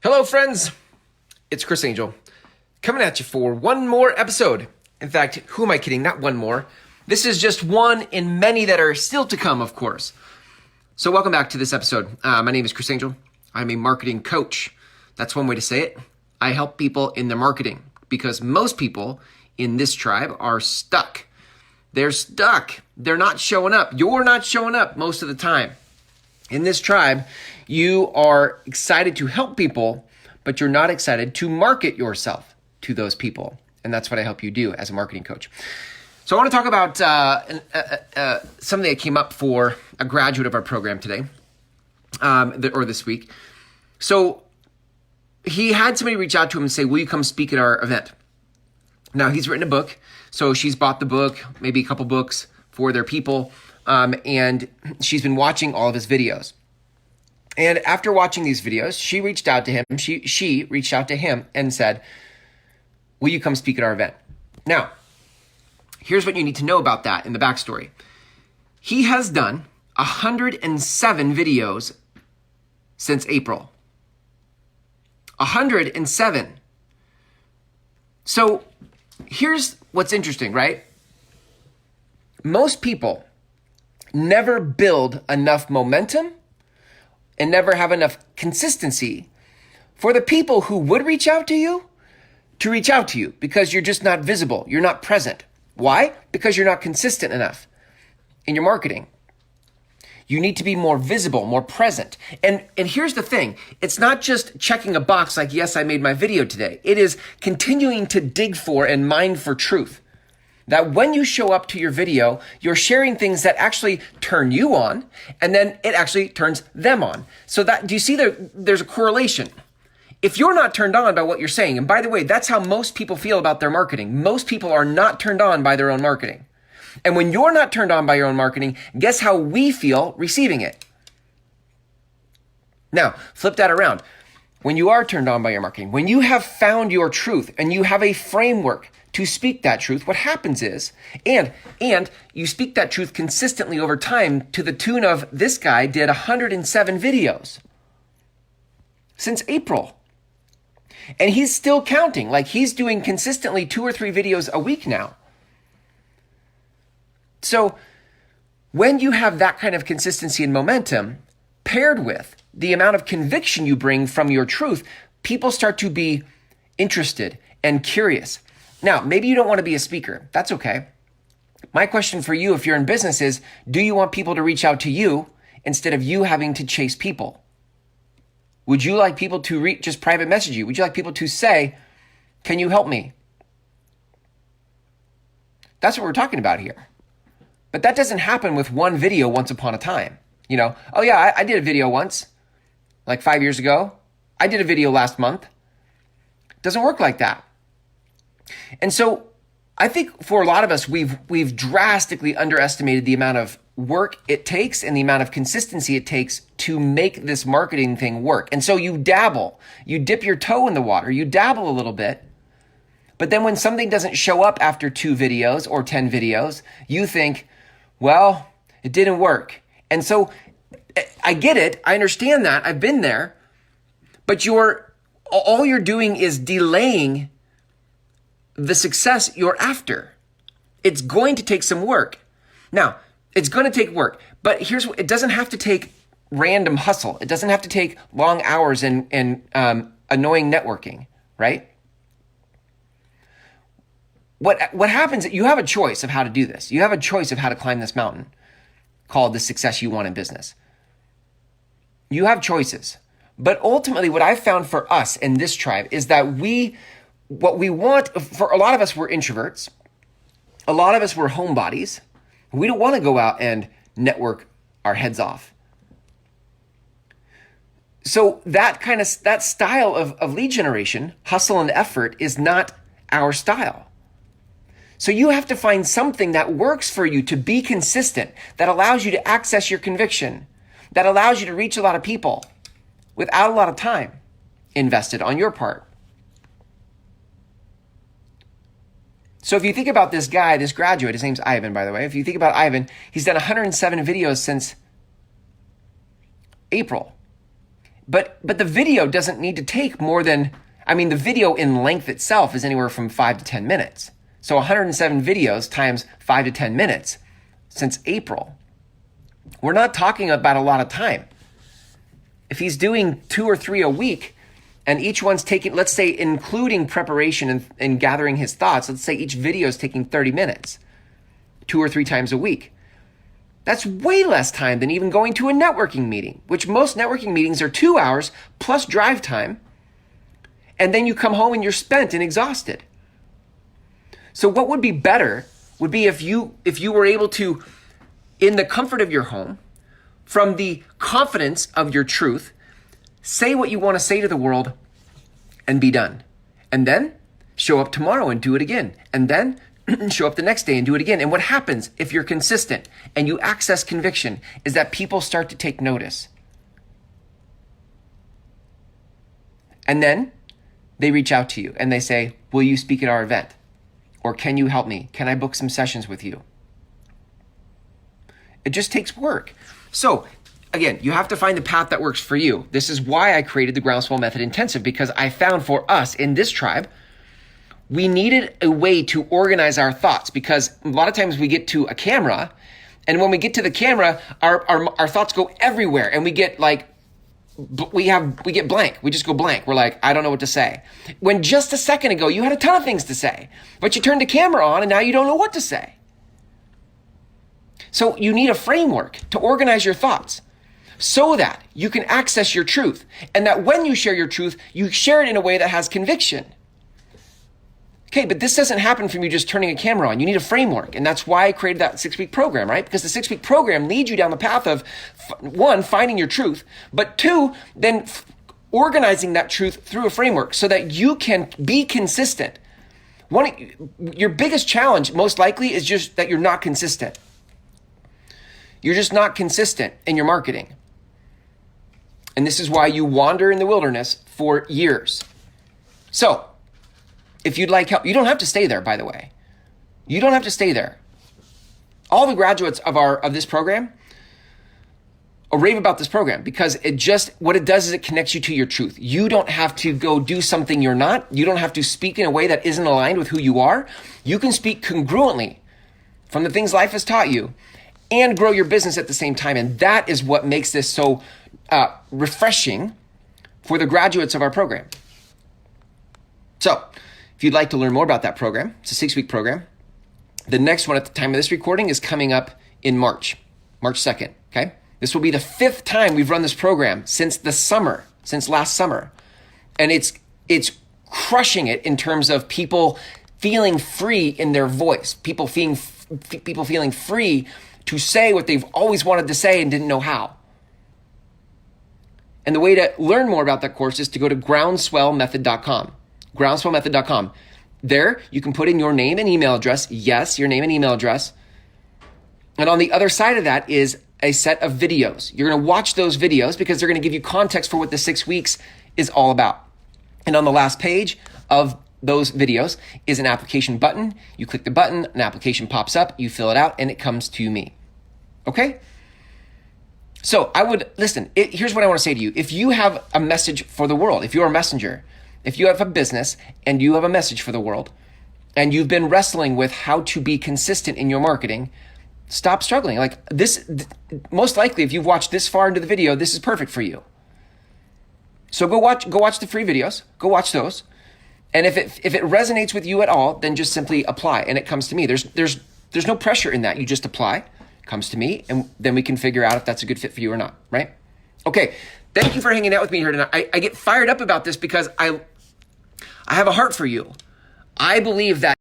Hello, friends. It's Chris Angel coming at you for one more episode. In fact, who am I kidding? Not one more. This is just one in many that are still to come, of course. So welcome back to this episode. My name is Chris Angel. I'm a marketing coach. That's one way to say it. I help people in their marketing because most people in this tribe are stuck. They're stuck. They're not showing up. You're not showing up most of the time. In this tribe, you are excited to help people, but you're not excited to market yourself to those people. And that's what I help you do as a marketing coach. So I want to talk about something that came up for a graduate of our program today, or this week. So he had somebody reach out to him and say, will you come speak at our event? Now, he's written a book. So she's bought the book, maybe a couple books for their people. And she's been watching all of his videos. And after watching these videos, she reached out to him. She reached out to him and said, will you come speak at our event? Now, here's what you need to know about that in the backstory. He has done 107 videos since April. 107. So here's what's interesting, right? Most people never build enough momentum and never have enough consistency for the people who would reach out to you to reach out to you because you're just not visible. You're not present. Why? Because you're not consistent enough in your marketing. You need to be more visible, more present. And here's the thing. It's not just checking a box like, yes, I made my video today. It is continuing to dig for and mine for truth. That when you show up to your video, you're sharing things that actually turn you on, and then it actually turns them on. So that, do you see there's a correlation? If you're not turned on by what you're saying, and by the way, that's how most people feel about their marketing. Most people are not turned on by their own marketing. And when you're not turned on by your own marketing, guess how we feel receiving it? Now, flip that around. When you are turned on by your marketing, when you have found your truth and you have a framework to speak that truth, what happens is, and you speak that truth consistently over time to the tune of this guy did 107 videos since April. And he's still counting, like he's doing consistently 2 or 3 videos a week now. So when you have that kind of consistency and momentum paired with the amount of conviction you bring from your truth, people start to be interested and curious. Now, maybe you don't want to be a speaker. That's okay. My question for you, if you're in business, is do you want people to reach out to you instead of you having to chase people? Would you like people to just private message you? Would you like people to say, can you help me? That's what we're talking about here. But that doesn't happen with one video once upon a time. You know, oh yeah, I did a video once, like 5 years ago. I did a video last month. It doesn't work like that. And so I think for a lot of us, we've drastically underestimated the amount of work it takes and the amount of consistency it takes to make this marketing thing work. And so you dabble, you dip your toe in the water, you dabble a little bit. But then when something doesn't show up after 2 videos or 10 videos, you think, well, it didn't work. And so I get it. I understand that. I've been there. But all you're doing is delaying the success you're after. It's going to take some work. Now, it's going to take work, but here's what, it doesn't have to take random hustle. It doesn't have to take long hours and annoying networking, right? What happens, you have a choice of how to do this. You have a choice of how to climb this mountain called the success you want in business. You have choices. But ultimately, what I've found for us in this tribe is that what we want, for a lot of us, we're introverts. A lot of us, we're homebodies. We don't want to go out and network our heads off. So that style of lead generation, hustle and effort, is not our style. So you have to find something that works for you to be consistent, that allows you to access your conviction, that allows you to reach a lot of people without a lot of time invested on your part. So if you think about this guy, this graduate, his name's Ivan, by the way. If you think about Ivan, he's done 107 videos since April. But the video doesn't need to take more than, the video in length itself is anywhere from 5 to 10 minutes. So 107 videos times 5 to 10 minutes since April. We're not talking about a lot of time. If he's doing 2 or 3 a week, and each one's taking, let's say, including preparation and gathering his thoughts, let's say each video is taking 30 minutes, 2 or 3 times a week. That's way less time than even going to a networking meeting, which most networking meetings are 2 hours plus drive time. And then you come home and you're spent and exhausted. So what would be better would be if you were able to, in the comfort of your home, from the confidence of your truth, say what you want to say to the world and be done. And then show up tomorrow and do it again. And then show up the next day and do it again. And what happens if you're consistent and you access conviction is that people start to take notice. And then they reach out to you and they say, will you speak at our event? Or can you help me? Can I book some sessions with you? It just takes work. So again, you have to find the path that works for you. This is why I created the Groundswell Method Intensive, because I found for us in this tribe, we needed a way to organize our thoughts, because a lot of times we get to a camera, and when we get to the camera, our thoughts go everywhere, and we get blank. We just go blank. We're like, I don't know what to say. When just a second ago, you had a ton of things to say, but you turned the camera on and now you don't know what to say. So you need a framework to organize your thoughts so that you can access your truth, and that when you share your truth, you share it in a way that has conviction. Okay, but this doesn't happen from you just turning a camera on. You need a framework. And that's why I created that 6-week program, right? Because the 6-week program leads you down the path of, 1, finding your truth, but 2, then organizing that truth through a framework so that you can be consistent. Your biggest challenge, most likely, is just that you're not consistent. You're just not consistent in your marketing. And this is why you wander in the wilderness for years. So, if you'd like help, you don't have to stay there, by the way. You don't have to stay there. All the graduates of this program rave about this program, because what it does is it connects you to your truth. You don't have to go do something you're not. You don't have to speak in a way that isn't aligned with who you are. You can speak congruently from the things life has taught you and grow your business at the same time. And that is what makes this so refreshing for the graduates of our program. So, if you'd like to learn more about that program, it's a 6-week program. The next one at the time of this recording is coming up in March 2nd, okay? This will be the 5th time we've run this program since last summer. And it's crushing it in terms of people feeling free in their voice, people feeling free to say what they've always wanted to say and didn't know how. And the way to learn more about that course is to go to groundswellmethod.com. groundswellmethod.com. There, you can put in your name and email address. Yes, your name and email address. And on the other side of that is a set of videos. You're going to watch those videos because they're going to give you context for what the 6 weeks is all about. And on the last page of those videos is an application button. You click the button, an application pops up, you fill it out, and it comes to me. Okay? So here's what I want to say to you. If you have a message for the world, if you're a messenger, if you have a business and you have a message for the world, and you've been wrestling with how to be consistent in your marketing, stop struggling. Like this, most likely, if you've watched this far into the video, this is perfect for you. So go watch the free videos. Go watch those. And if it resonates with you at all, then just simply apply, and it comes to me. There's no pressure in that. You just apply, it comes to me, and then we can figure out if that's a good fit for you or not, right? Okay. Thank you for hanging out with me here tonight. I get fired up about this because I have a heart for you. I believe that